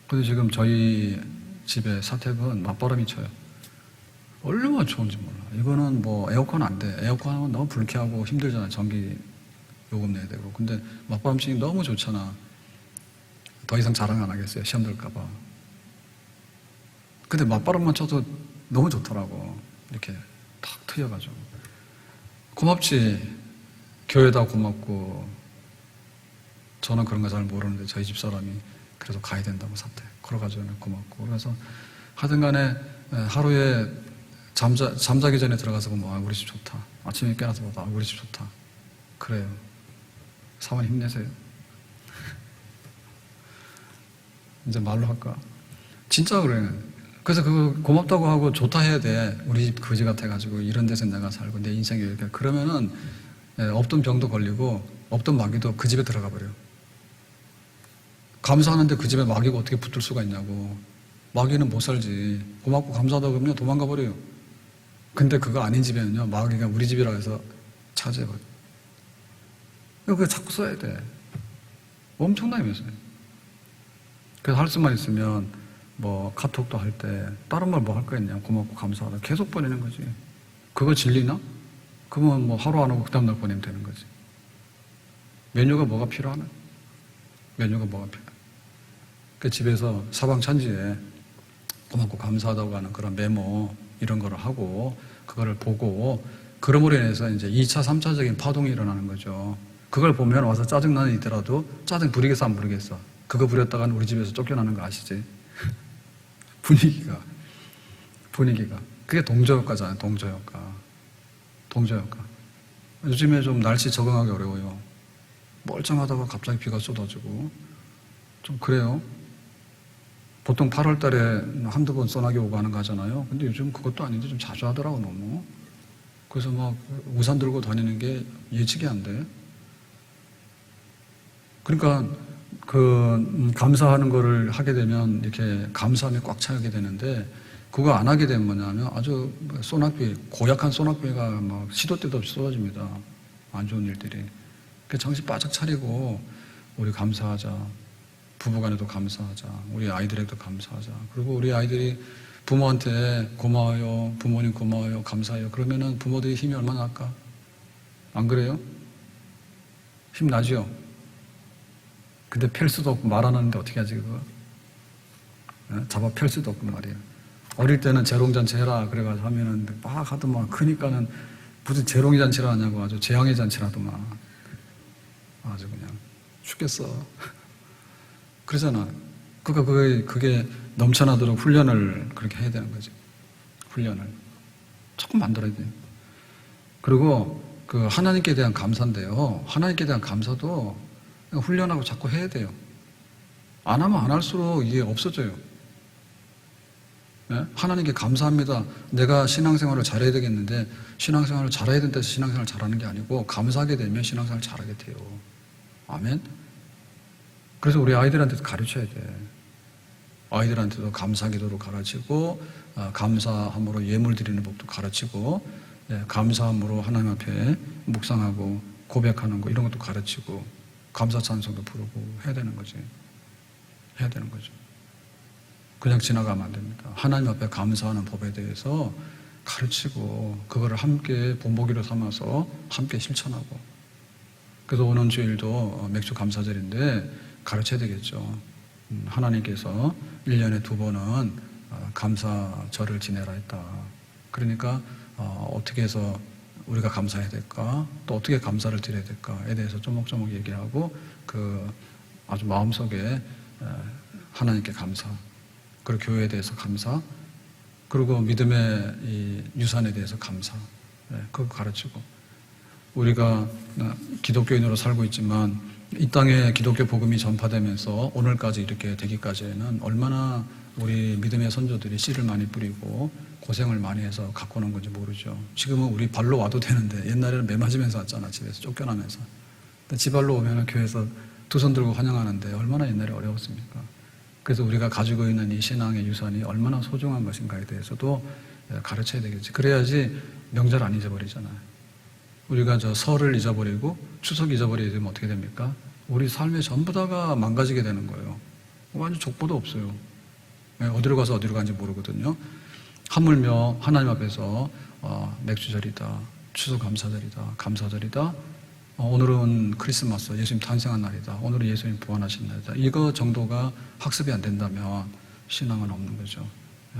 근데 지금 저희 집에 사택은 맞바람이 쳐요. 얼마나 좋은지 몰라. 이거는 뭐 에어컨 안 돼. 에어컨은 너무 불쾌하고 힘들잖아요. 전기 요금 내야 되고. 근데 맞바람 치니 너무 좋잖아. 더 이상 자랑 안 하겠어요. 시험 들까봐. 근데 맞바람만 쳐도 너무 좋더라고. 이렇게 탁 트여가지고. 고맙지. 교회다 고맙고. 저는 그런 거 잘 모르는데 저희 집 사람이 그래서 가야 된다고 사태. 걸어가지고 고맙고. 그래서 하여튼 간에 하루에 잠자기 전에 들어가서 보면 우리 집 좋다. 아침에 깨어나서 보다 우리 집 좋다. 그래요. 사모님 힘내세요. 이제 말로 할까? 진짜 그래. 그래서 그거 고맙다고 하고 좋다 해야 돼. 우리 집 거지 같아가지고 이런 데서 내가 살고 내 인생이 이렇게. 그러면은 없던 병도 걸리고 없던 마귀도 그 집에 들어가 버려. 감사하는데 그 집에 마귀가 어떻게 붙을 수가 있냐고. 마귀는 못 살지. 고맙고 감사하다고 그러면 도망가 버려요. 근데 그거 아닌 집에는요 마귀가 우리 집이라 해서 차지해버려. 그거 자꾸 써야 돼. 엄청나게 매서워요. 그래서 할 수만 있으면 뭐 카톡도 할 때 다른 말 뭐 할 거 있냐. 고맙고 감사하다 계속 보내는 거지. 그거 진리나? 그러면 뭐 하루 안 하고 그 다음날 보내면 되는 거지. 메뉴가 뭐가 필요하나? 메뉴가 뭐가 필요해? 그 집에서 사방천지에 고맙고 감사하다고 하는 그런 메모 이런 거를 하고 그거를 보고 그럼으로 인해서 이제 2차, 3차적인 파동이 일어나는 거죠. 그걸 보면 와서 짜증나는 이더라도 짜증 부리겠어 안 부리겠어? 그거 부렸다가는 우리 집에서 쫓겨나는 거 아시지? 분위기가 그게 동조효과잖아요. 동조효과. 요즘에 좀 날씨 적응하기 어려워요. 멀쩡하다가 갑자기 비가 쏟아지고 좀 그래요. 보통 8월 달에 한두 번 소나기 오고 하는 거 하잖아요. 근데 요즘 그것도 아닌데 좀 자주 하더라고 너무. 그래서 막 우산 들고 다니는 게 예측이 안 돼. 그러니까 감사하는 거를 하게 되면 이렇게 감사함이 꽉 차게 되는데 그거 안 하게 되면 뭐냐면 아주 소낙비, 고약한 소낙비가 막 시도 때도 없이 쏟아집니다. 안 좋은 일들이. 그러니까 정신 바짝 차리고 우리 감사하자. 부부간에도 감사하자. 우리 아이들에게도 감사하자. 그리고 우리 아이들이 부모한테 고마워요. 부모님 고마워요. 감사해요. 그러면은 부모들이 힘이 얼마나 날까? 안 그래요? 힘 나죠? 근데 펼 수도 없고 말 안 하는데 어떻게 하지 그거? 잡아 펼 수도 없고 말이에요. 어릴 때는 재롱잔치 해라 그래가지고 하면은 막 하더만 크니까는 무슨 재롱잔치를 하냐고 아주 재앙의 잔치라더만 아주 그냥 죽겠어. 그러잖아. 그러니까 그게 넘쳐나도록 훈련을 그렇게 해야 되는 거지. 훈련을 조금 만들어야 돼요. 그리고 그 하나님께 대한 감사인데요. 하나님께 대한 감사도 훈련하고 자꾸 해야 돼요. 안 하면 안 할수록 이게 없어져요. 네? 하나님께 감사합니다. 내가 신앙생활을 잘해야 되겠는데 신앙생활을 잘해야 된다 해서 신앙생활을 잘하는 게 아니고 감사하게 되면 신앙생활을 잘하게 돼요. 아멘. 그래서 우리 아이들한테도 가르쳐야 돼. 아이들한테도 감사 기도로 가르치고 감사함으로 예물 드리는 법도 가르치고 감사함으로 하나님 앞에 묵상하고 고백하는 거 이런 것도 가르치고 감사 찬송도 부르고 해야 되는 거지. 해야 되는 거죠. 그냥 지나가면 안 됩니다. 하나님 앞에 감사하는 법에 대해서 가르치고 그거를 함께 본보기로 삼아서 함께 실천하고 그래서 오는 주일도 맥주 감사절인데 가르쳐야 되겠죠. 하나님께서 1년에 2번은 감사절을 지내라 했다. 그러니까 어떻게 해서 우리가 감사해야 될까? 또 어떻게 감사를 드려야 될까에 대해서 조목조목 얘기하고 그 아주 마음속에 하나님께 감사 그리고 교회에 대해서 감사 그리고 믿음의 이 유산에 대해서 감사 그거 가르치고 우리가 기독교인으로 살고 있지만 이 땅에 기독교 복음이 전파되면서 오늘까지 이렇게 되기까지는 얼마나 우리 믿음의 선조들이 씨를 많이 뿌리고 고생을 많이 해서 갖고 오는 건지 모르죠. 지금은 우리 발로 와도 되는데 옛날에는 매 맞으면서 왔잖아. 집에서 쫓겨나면서. 근데 지 발로 오면 교회에서 두 손 들고 환영하는데 얼마나 옛날에 어려웠습니까? 그래서 우리가 가지고 있는 이 신앙의 유산이 얼마나 소중한 것인가에 대해서도 가르쳐야 되겠지. 그래야지 명절 안 잊어버리잖아요. 우리가 저 설을 잊어버리고 추석 잊어버리게 되면 어떻게 됩니까? 우리 삶의 전부 다가 망가지게 되는 거예요. 완전 족보도 없어요. 어디로 가서 어디로 가는지 모르거든요. 하물며 하나님 앞에서 맥주절이다, 추석 감사절이다, 감사절이다. 오늘은 크리스마스, 예수님 탄생한 날이다. 오늘은 예수님 부활하신 날이다. 이거 정도가 학습이 안 된다면 신앙은 없는 거죠.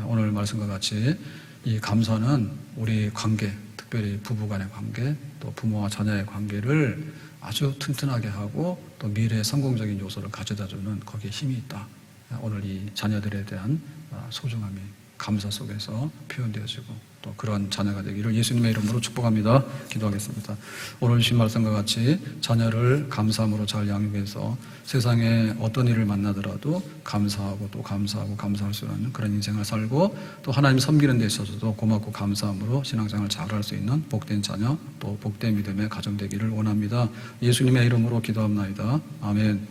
오늘 말씀과 같이 이 감사는 우리 관계, 특별히 부부간의 관계, 또 부모와 자녀의 관계를 아주 튼튼하게 하고 또 미래의 성공적인 요소를 가져다주는 거기에 힘이 있다. 오늘 이 자녀들에 대한 소중함이 감사 속에서 표현되어지고 또 그런 자녀가 되기를 예수님의 이름으로 축복합니다. 기도하겠습니다. 오늘 주신 말씀과 같이 자녀를 감사함으로 잘 양육해서 세상에 어떤 일을 만나더라도 감사하고 또 감사하고 감사할 수 있는 그런 인생을 살고 또 하나님 섬기는 데 있어서도 고맙고 감사함으로 신앙생활을 잘할 수 있는 복된 자녀 또 복된 믿음의 가정 되기를 원합니다. 예수님의 이름으로 기도합나이다. 아멘.